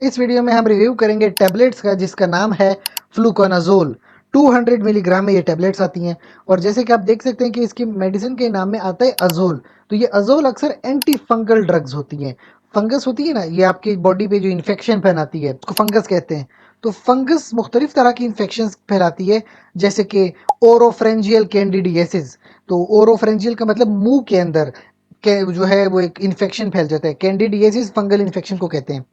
इस वीडियो में हम रिव्यू करेंगे टैबलेट्स का जिसका नाम है फ्लूकोनाजोल। 200 मिलीग्राम में ये टैबलेट्स आती हैं और जैसे कि आप देख सकते हैं कि इसकी मेडिसिन के नाम में आता है अजोल। तो ये अजोल अक्सर एंटी फंगल ड्रग्स होती हैं। फंगस होती है ना, ये आपकी बॉडी पे जो इन्फेक्शन फैलाती है उसको फंगस कहते हैं। तो फंगस मुख्तलिफ तरह की इन्फेक्शन फैलाती है, जैसे कि ओरोफ्रेंजियल कैंडिडियासिस। तो ओरोफ्रेंजियल का मतलब मुंह के अंदर के जो है वो एक इन्फेक्शन फैल जाता है। कैंडिडियासिस फंगल इन्फेक्शन को कहते हैं।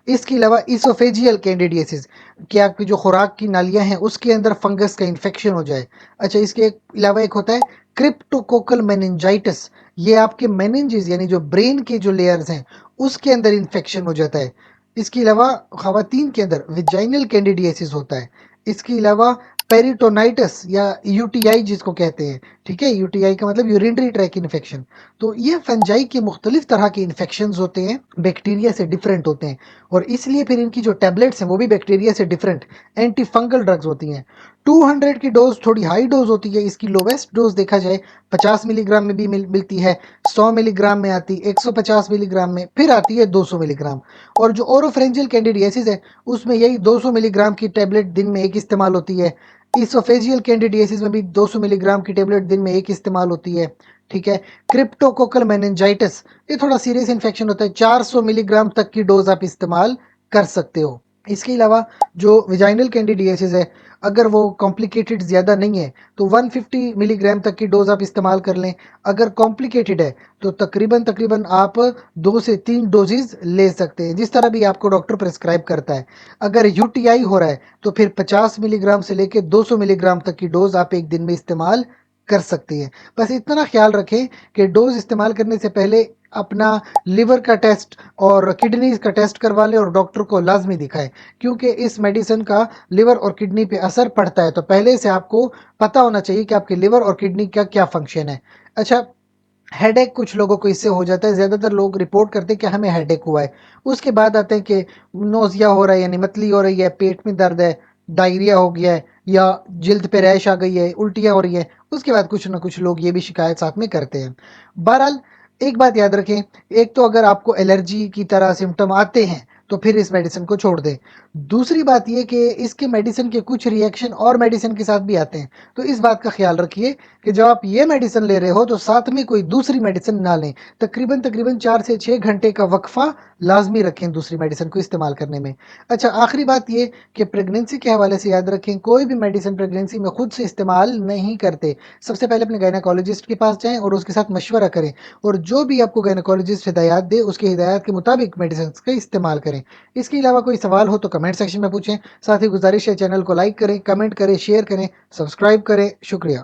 इसके अलावा इसोफेजियल कैंडिडियासिस, कि आपकी जो खुराक की नालियां हैं उसके अंदर फंगस का इन्फेक्शन हो जाए। अच्छा, इसके अलावा एक होता है क्रिप्टोकोकल मेनिंजाइटिस। ये आपके मेनिंजेस यानी जो ब्रेन के जो लेयर्स हैं उसके अंदर इन्फेक्शन हो जाता है। इसके अलावा खवातीन के अंदर विजाइनल कैंडिडियासिस होता है। इसके अलावा पेरिटोनाइटिस या यूटीआई जिसको कहते हैं, ठीक है, यूटीआई का मतलब यूरिनरी ट्रैक इन्फेक्शन। तो ये फंजाई के मुख्तलिफ तरह के इन्फेक्शन होते हैं, बैक्टीरिया से डिफरेंट होते हैं और इसलिए फिर इनकी जो टैबलेट्स हैं वो भी बैक्टीरिया से डिफरेंट एंटी फंगल ड्रग्स होती हैं। 200 की डोज थोड़ी हाई डोज होती है। इसकी लोवेस्ट डोज देखा जाए 50 मिलीग्राम में भी मिलती है, 100 मिलीग्राम में आती, 150 मिलीग्राम में, फिर आती है 200 मिलीग्राम। और जो ओरोफ्रेंजियल कैंडिडियासिस है उसमें यही 200 मिलीग्राम की टैबलेट दिन में एक इस्तेमाल होती है। इसोफेजियल कैंडिडियासिस में भी 200 मिलीग्राम की टैबलेट दिन में एक इस्तेमाल होती है, ठीक है। क्रिप्टोकोकल मेनिंजाइटिस, ये थोड़ा सीरियस इन्फेक्शन होता है, 400 मिलीग्राम तक की डोज आप इस्तेमाल कर सकते हो। इसके अलावा जो विजाइनल कैंडिडियासिस है, अगर वो कॉम्प्लिकेटेड ज़्यादा नहीं है तो 150 मिलीग्राम तक की डोज आप इस्तेमाल कर लें। अगर कॉम्प्लिकेटेड है तो तकरीबन तकरीबन आप 2 से 3 डोजेज ले सकते हैं, जिस तरह भी आपको डॉक्टर प्रिस्क्राइब करता है। अगर यूटीआई हो रहा है तो फिर 50 मिलीग्राम से लेकर 200 मिलीग्राम तक की डोज आप एक दिन में इस्तेमाल कर सकती है। बस इतना ख्याल रखें कि डोज इस्तेमाल करने से पहले अपना लिवर का टेस्ट और किडनी का टेस्ट करवा लें और डॉक्टर को लाजमी दिखाएं, क्योंकि इस मेडिसिन का लिवर और किडनी पे असर पड़ता है। तो पहले से आपको पता होना चाहिए कि आपके लिवर और किडनी का क्या फंक्शन है। अच्छा, हेडेक कुछ लोगों को इससे हो जाता है। ज़्यादातर लोग रिपोर्ट करते हैं कि हमें हेडेक हुआ है, उसके बाद आते हैं कि नोजिया हो रहा है यानी मतली हो रही है, पेट में दर्द है, डायरिया हो गया है या जिल्द पे रैश आ गई है, उल्टियाँ हो रही है। उसके बाद कुछ ना कुछ लोग ये भी शिकायत साथ में करते हैं। बहरहाल एक बात याद रखें, एक तो अगर आपको एलर्जी की तरह सिम्टम आते हैं तो फिर इस मेडिसिन को छोड़ दें। दूसरी बात ये कि इसके मेडिसिन के कुछ रिएक्शन और मेडिसिन के साथ भी आते हैं। तो इस बात का ख्याल रखिए कि जब आप ये मेडिसिन ले रहे हो तो साथ में कोई दूसरी मेडिसिन ना लें। तकरीबन तकरीबन 4 से 6 घंटे का वक्फा लाजमी रखें दूसरी मेडिसिन को इस्तेमाल करने में। अच्छा, आखिरी बात ये कि प्रेगनेंसी के हवाले से याद रखें, कोई भी मेडिसिन प्रेगनेंसी में खुद से इस्तेमाल नहीं करते। सबसे पहले अपने गायनाकोलॉजिस्ट के पास जाएं और उसके साथ मशवरा करें और जो भी आपको गायनाकोलॉजिस्ट हिदायत दे उसकी हिदायत के मुताबिक मेडिसिन का इस्तेमाल करें। इसके अलावा कोई सवाल हो तो कमेंट सेक्शन में पूछें। साथ ही गुजारिश है, चैनल को लाइक करें, कमेंट करें, शेयर करें, सब्सक्राइब करें। शुक्रिया।